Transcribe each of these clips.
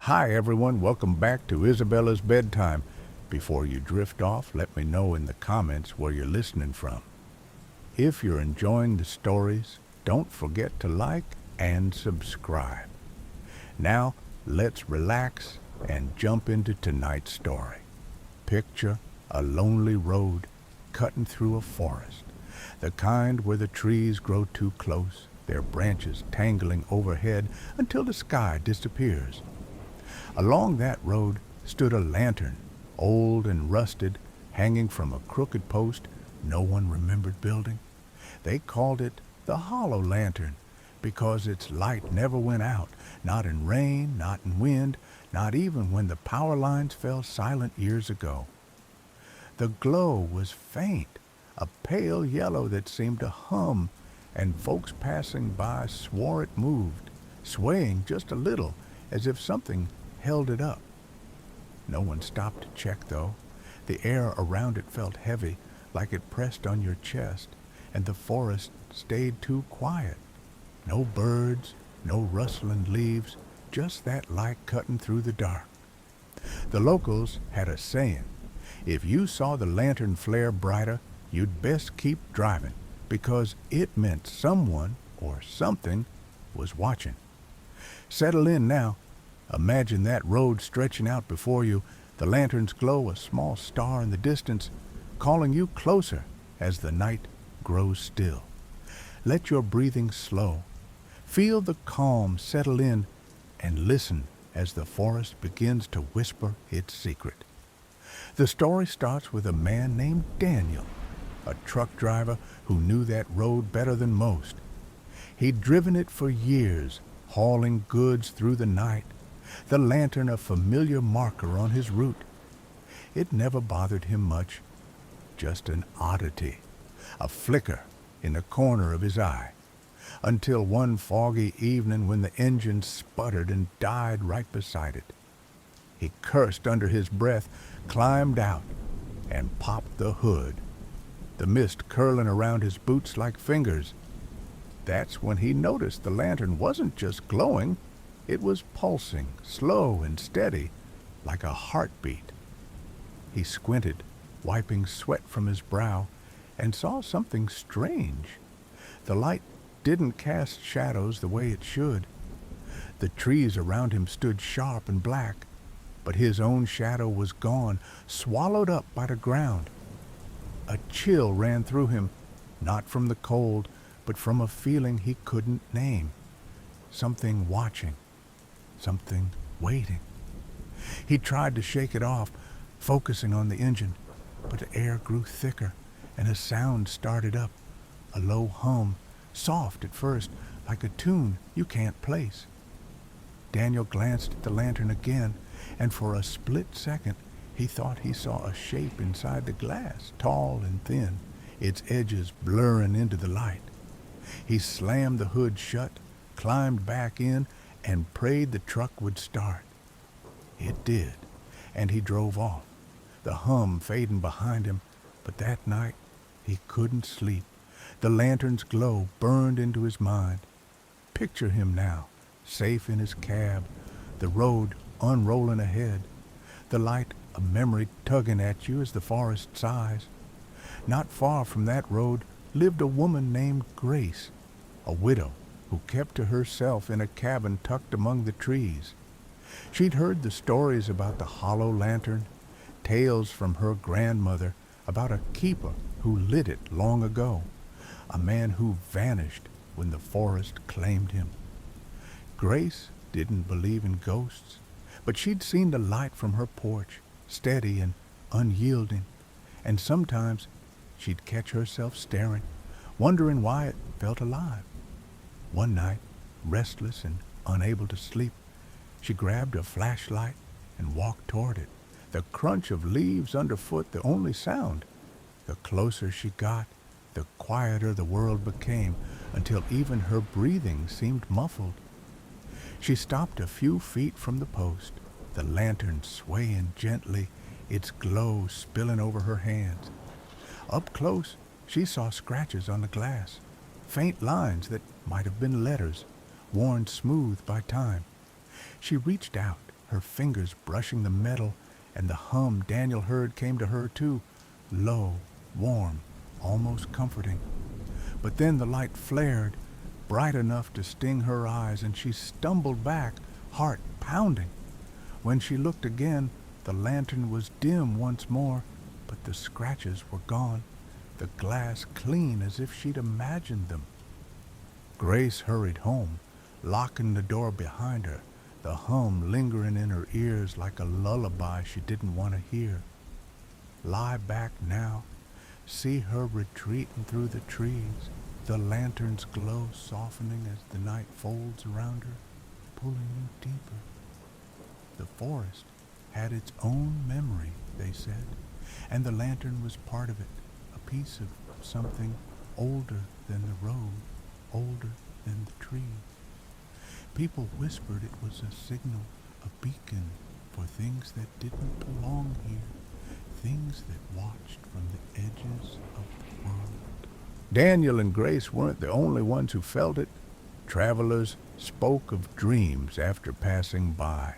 Hi everyone, welcome back to Isabella's Bedtime. Before you drift off, let me know in the comments where you're listening from. If you're enjoying the stories, don't forget to like and subscribe. Now, let's relax and jump into tonight's story. Picture a lonely road cutting through a forest, the kind where the trees grow too close, their branches tangling overhead until the sky disappears. Along that road stood a lantern, old and rusted, hanging from a crooked post no one remembered building. They called it the Hollow Lantern because its light never went out, not in rain, not in wind, not even when the power lines fell silent years ago. The glow was faint, a pale yellow that seemed to hum, and folks passing by swore it moved, swaying just a little as if something held it up. No one stopped to check, though. The air around it felt heavy, like it pressed on your chest, and the forest stayed too quiet. No birds, no rustling leaves, just that light cutting through the dark. The locals had a saying: if you saw the lantern flare brighter, you'd best keep driving, because it meant someone or something was watching. Settle in now. Imagine that road stretching out before you, the lantern's glow a small star in the distance, calling you closer as the night grows still. Let your breathing slow. Feel the calm settle in and listen as the forest begins to whisper its secret. The story starts with a man named Daniel, a truck driver who knew that road better than most. He'd driven it for years, hauling goods through the night, the lantern a familiar marker on his route. It never bothered him much, just an oddity, a flicker in the corner of his eye, until one foggy evening when the engine sputtered and died right beside it. He cursed under his breath, climbed out, and popped the hood, the mist curling around his boots like fingers. That's when he noticed the lantern wasn't just glowing, it was pulsing, slow and steady, like a heartbeat. He squinted, wiping sweat from his brow, and saw something strange. The light didn't cast shadows the way it should. The trees around him stood sharp and black, but his own shadow was gone, swallowed up by the ground. A chill ran through him, not from the cold, but from a feeling he couldn't name. Something watching. Something waiting. He tried to shake it off, focusing on the engine, but the air grew thicker, and a sound started up, a low hum, soft at first, like a tune you can't place. Daniel glanced at the lantern again, and for a split second he thought he saw a shape inside the glass, tall and thin, its edges blurring into the light. He slammed the hood shut, climbed back in, and prayed the truck would start. It did, and he drove off, the hum fading behind him, but that night he couldn't sleep. The lantern's glow burned into his mind. Picture him now, safe in his cab, the road unrolling ahead, the light a memory tugging at you as the forest sighs. Not far from that road lived a woman named Grace, a widow who kept to herself in a cabin tucked among the trees. She'd heard the stories about the hollow lantern, tales from her grandmother about a keeper who lit it long ago, a man who vanished when the forest claimed him. Grace didn't believe in ghosts, but she'd seen the light from her porch, steady and unyielding, and sometimes she'd catch herself staring, wondering why it felt alive. One night, restless and unable to sleep, she grabbed a flashlight and walked toward it, the crunch of leaves underfoot the only sound. The closer she got, the quieter the world became, until even her breathing seemed muffled. She stopped a few feet from the post, the lantern swaying gently, its glow spilling over her hands. Up close, she saw scratches on the glass, faint lines that might have been letters, worn smooth by time. She reached out, her fingers brushing the metal, and the hum Daniel heard came to her too, low, warm, almost comforting. But then the light flared, bright enough to sting her eyes, and she stumbled back, heart pounding. When she looked again, the lantern was dim once more, but the scratches were gone, the glass clean as if she'd imagined them. Grace hurried home, locking the door behind her, the hum lingering in her ears like a lullaby she didn't want to hear. Lie back now, see her retreating through the trees, the lantern's glow softening as the night folds around her, pulling you deeper. The forest had its own memory, they said, and the lantern was part of it, a piece of something older than the road, older than the trees. People whispered it was a signal, a beacon for things that didn't belong here, things that watched from the edges of the world. Daniel and Grace weren't the only ones who felt it. Travelers spoke of dreams after passing by.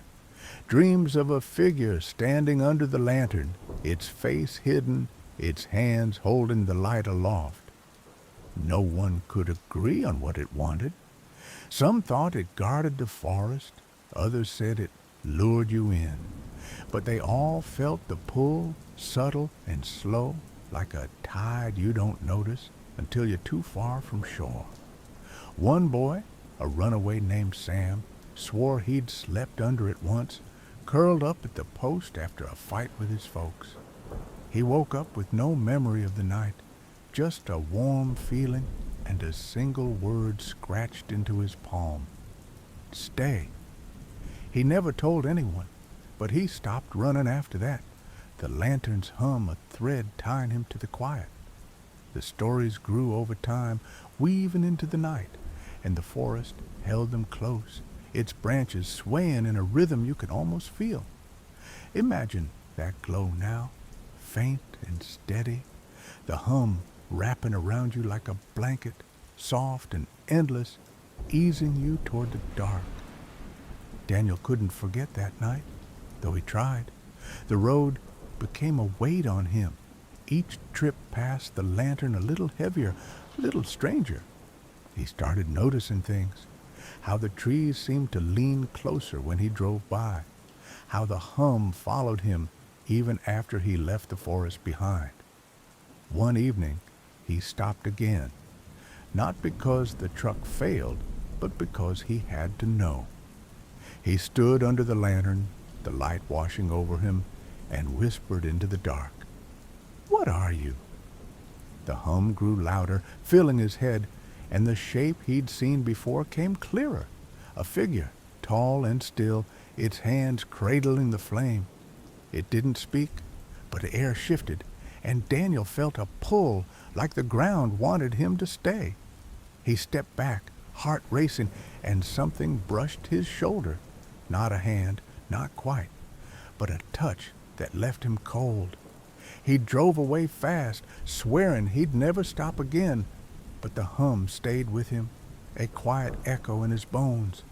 Dreams of a figure standing under the lantern, its face hidden, its hands holding the light aloft. No one could agree on what it wanted. Some thought it guarded the forest, others said it lured you in. But they all felt the pull, subtle and slow, like a tide you don't notice until you're too far from shore. One boy, a runaway named Sam, swore he'd slept under it once, curled up at the post after a fight with his folks. He woke up with no memory of the night, just a warm feeling and a single word scratched into his palm. Stay. He never told anyone, but he stopped running after that, the lantern's hum a thread tying him to the quiet. The stories grew over time, weaving into the night, and the forest held them close, its branches swaying in a rhythm you could almost feel. Imagine that glow now, faint and steady, the hum wrapping around you like a blanket, soft and endless, easing you toward the dark. Daniel couldn't forget that night, though he tried. The road became a weight on him. Each trip past the lantern a little heavier, a little stranger. He started noticing things, how the trees seemed to lean closer when he drove by, how the hum followed him even after he left the forest behind. One evening, he stopped again, not because the truck failed, but because he had to know. He stood under the lantern, the light washing over him, and whispered into the dark, "What are you?" The hum grew louder, filling his head, and the shape he'd seen before came clearer. A figure, tall and still, its hands cradling the flame. It didn't speak, but the air shifted, and Daniel felt a pull like the ground wanted him to stay. He stepped back, heart racing, and something brushed his shoulder. Not a hand, not quite, but a touch that left him cold. He drove away fast, swearing he'd never stop again, but the hum stayed with him, a quiet echo in his bones.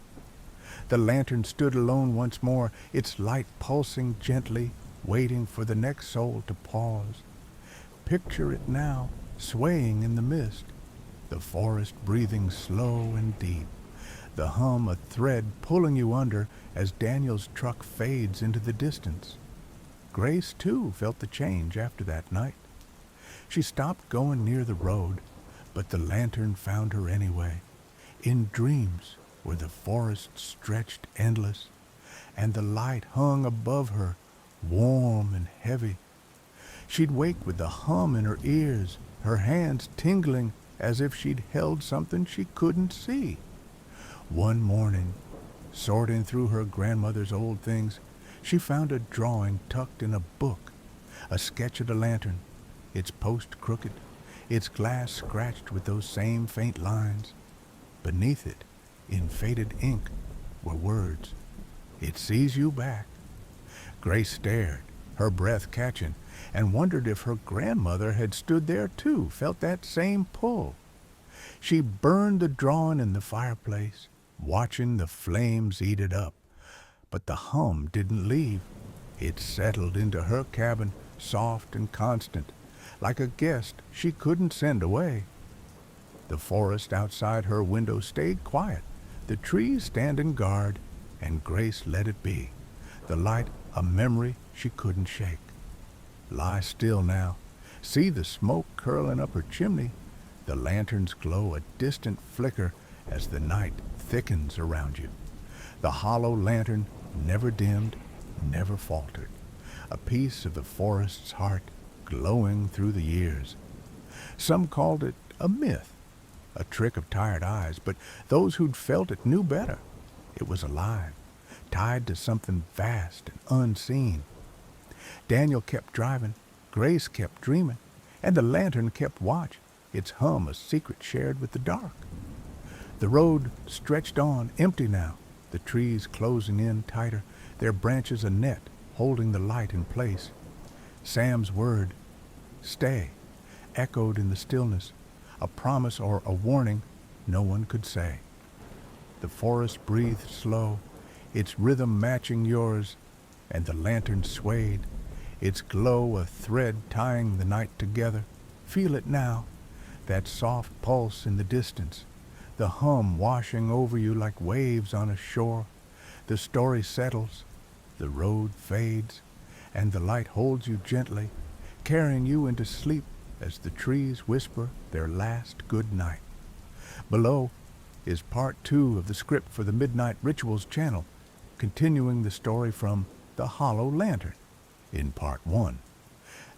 The lantern stood alone once more, its light pulsing gently, waiting for the next soul to pause. Picture it now, swaying in the mist, the forest breathing slow and deep, the hum a thread pulling you under as Daniel's truck fades into the distance. Grace, too, felt the change after that night. She stopped going near the road, but the lantern found her anyway, in dreams where the forest stretched endless, and the light hung above her, warm and heavy. She'd wake with the hum in her ears, her hands tingling as if she'd held something she couldn't see. One morning, sorting through her grandmother's old things, she found a drawing tucked in a book, a sketch of the lantern, its post crooked, its glass scratched with those same faint lines. Beneath it, in faded ink, were words, "It sees you back." Grace stared, her breath catching, and wondered if her grandmother had stood there too, felt that same pull. She burned the drawing in the fireplace, watching the flames eat it up. But the hum didn't leave. It settled into her cabin, soft and constant, like a guest she couldn't send away. The forest outside her window stayed quiet, the trees standing guard, and Grace let it be, the light a memory she couldn't shake. Lie still now. See the smoke curling up her chimney. The lanterns glow a distant flicker as the night thickens around you. The hollow lantern never dimmed, never faltered, a piece of the forest's heart glowing through the years. Some called it a myth, a trick of tired eyes, but those who'd felt it knew better. It was alive, tied to something vast and unseen. Daniel kept driving, Grace kept dreaming, and the lantern kept watch, its hum a secret shared with the dark. The road stretched on, empty now, the trees closing in tighter, their branches a net holding the light in place. Sam's word, "Stay," echoed in the stillness, a promise or a warning no one could say. The forest breathed slow, its rhythm matching yours, and the lantern swayed, its glow a thread tying the night together. Feel it now, that soft pulse in the distance, the hum washing over you like waves on a shore. The story settles, the road fades, and the light holds you gently, carrying you into sleep as the trees whisper their last good night. Below is part 2 of the script for the Midnight Rituals channel, continuing the story from The Hollow Lantern in part 1.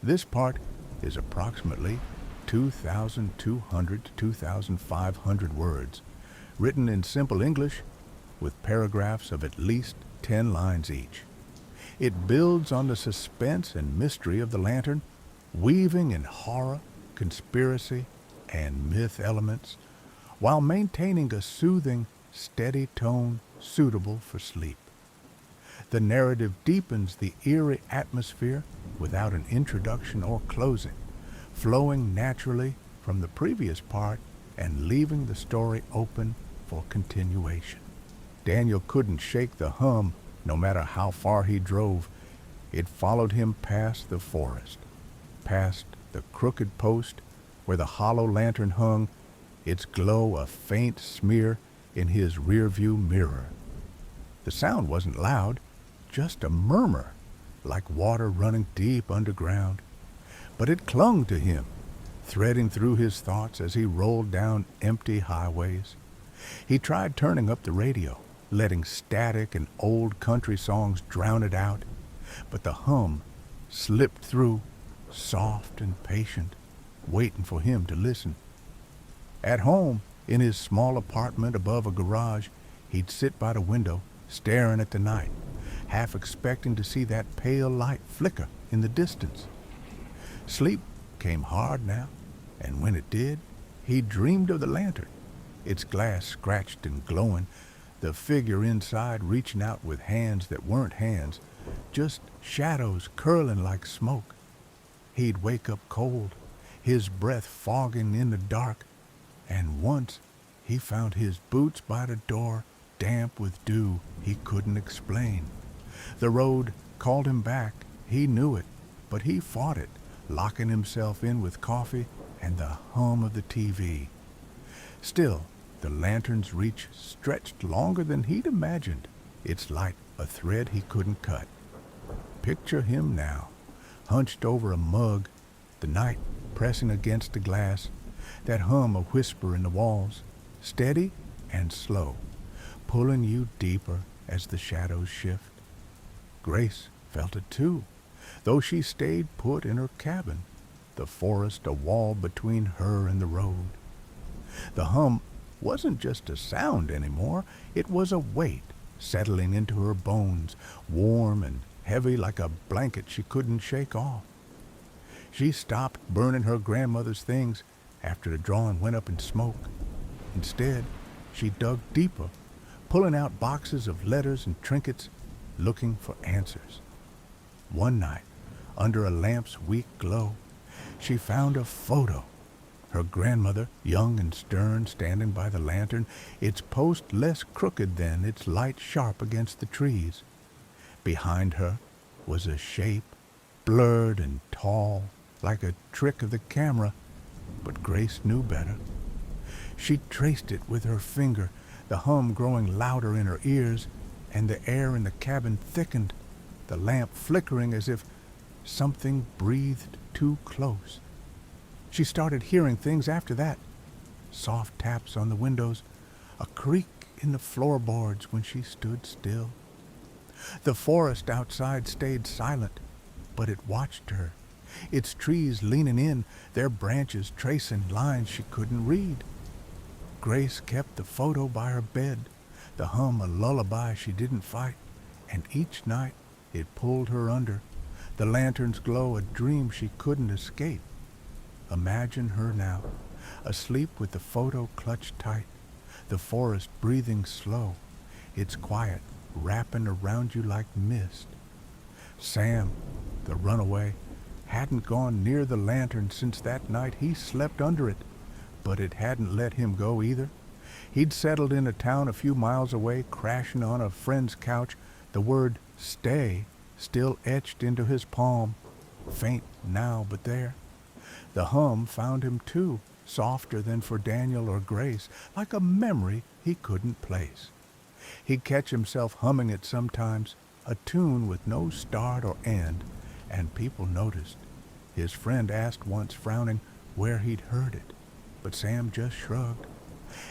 This part is approximately 2,200 to 2,500 words, written in simple English with paragraphs of at least 10 lines each. It builds on the suspense and mystery of the lantern, weaving in horror, conspiracy, and myth elements, while maintaining a soothing, steady tone suitable for sleep. The narrative deepens the eerie atmosphere without an introduction or closing, flowing naturally from the previous part and leaving the story open for continuation. Daniel couldn't shake the hum no matter how far he drove. It followed him past the forest, past the crooked post where the hollow lantern hung, its glow a faint smear in his rearview mirror. The sound wasn't loud, just a murmur, like water running deep underground. But it clung to him, threading through his thoughts as he rolled down empty highways. He tried turning up the radio, letting static and old country songs drown it out, but the hum slipped through, soft and patient, waiting for him to listen. At home, in his small apartment above a garage, he'd sit by the window, staring at the night, half expecting to see that pale light flicker in the distance. Sleep came hard now, and when it did, he dreamed of the lantern, its glass scratched and glowing, the figure inside reaching out with hands that weren't hands, just shadows curling like smoke. He'd wake up cold, his breath fogging in the dark, and once he found his boots by the door, damp with dew he couldn't explain. The road called him back, he knew it, but he fought it, locking himself in with coffee and the hum of the TV. Still, the lantern's reach stretched longer than he'd imagined, its light a thread he couldn't cut. Picture him now, hunched over a mug, the night pressing against the glass, that hum a whisper in the walls, steady and slow, pulling you deeper as the shadows shift. Grace felt it too, though she stayed put in her cabin, the forest a wall between her and the road. The hum wasn't just a sound anymore, it was a weight settling into her bones, warm and heavy like a blanket she couldn't shake off. She stopped burning her grandmother's things after the drawing went up in smoke. Instead, she dug deeper, pulling out boxes of letters and trinkets, looking for answers. One night, under a lamp's weak glow, she found a photo. Her grandmother, young and stern, standing by the lantern, its post less crooked than its light sharp against the trees. Behind her was a shape, blurred and tall, like a trick of the camera, but Grace knew better. She traced it with her finger, the hum growing louder in her ears, and the air in the cabin thickened, the lamp flickering as if something breathed too close. She started hearing things after that. Soft taps on the windows, a creak in the floorboards when she stood still. The forest outside stayed silent, but it watched her, its trees leaning in, their branches tracing lines she couldn't read. Grace kept the photo by her bed, the hum a lullaby she didn't fight, and each night it pulled her under, the lantern's glow a dream she couldn't escape. Imagine her now, asleep with the photo clutched tight, the forest breathing slow, its quiet wrapping around you like mist. Sam, the runaway, hadn't gone near the lantern since that night he slept under it, but it hadn't let him go either. He'd settled in a town a few miles away, crashing on a friend's couch, the word "stay" still etched into his palm, faint now but there. The hum found him too, softer than for Daniel or Grace, like a memory he couldn't place. He'd catch himself humming it sometimes, a tune with no start or end, and people noticed. His friend asked once, frowning, where he'd heard it, but Sam just shrugged.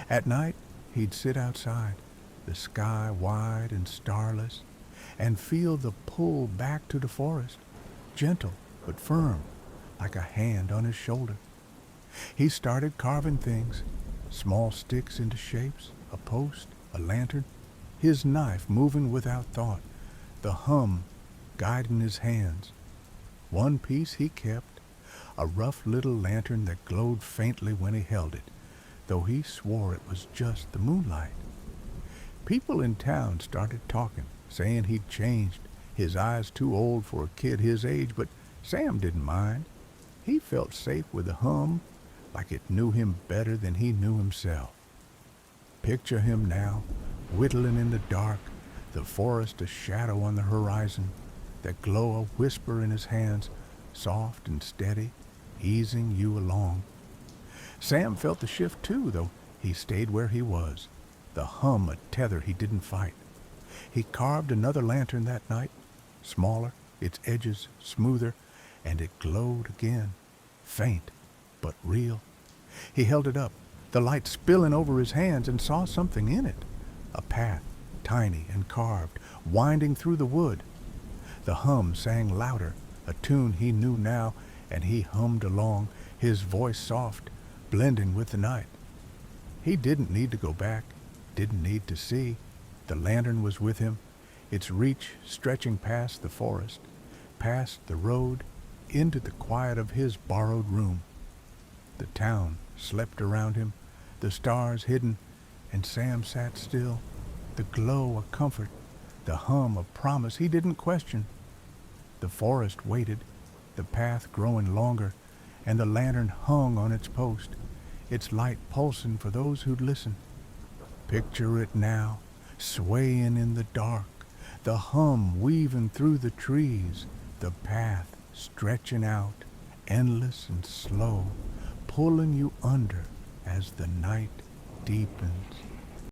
At night, he'd sit outside, the sky wide and starless, and feel the pull back to the forest, gentle but firm, like a hand on his shoulder. He started carving things, small sticks into shapes, a post, a lantern, his knife moving without thought, the hum guiding his hands. One piece he kept, a rough little lantern that glowed faintly when he held it, though he swore it was just the moonlight. People in town started talking, saying he'd changed, his eyes too old for a kid his age, but Sam didn't mind. He felt safe with the hum, like it knew him better than he knew himself. Picture him now, whittling in the dark, the forest a shadow on the horizon, that glow a whisper in his hands, soft and steady, easing you along. Sam felt the shift too, though he stayed where he was, the hum a tether he didn't fight. He carved another lantern that night, smaller, its edges smoother, and it glowed again, faint but real. He held it up, the light spilling over his hands, and saw something in it, a path, tiny and carved, winding through the wood. The hum sang louder, a tune he knew now, and he hummed along, his voice soft, blending with the night. He didn't need to go back, didn't need to see. The lantern was with him, its reach stretching past the forest, past the road, into the quiet of his borrowed room. The town slept around him, the stars hidden, and Sam sat still, the glow a comfort, the hum a promise he didn't question. The forest waited, the path growing longer, and the lantern hung on its post, its light pulsing for those who'd listen. Picture it now, swaying in the dark, the hum weaving through the trees, the path stretching out, endless and slow, pulling you under as the night deepens.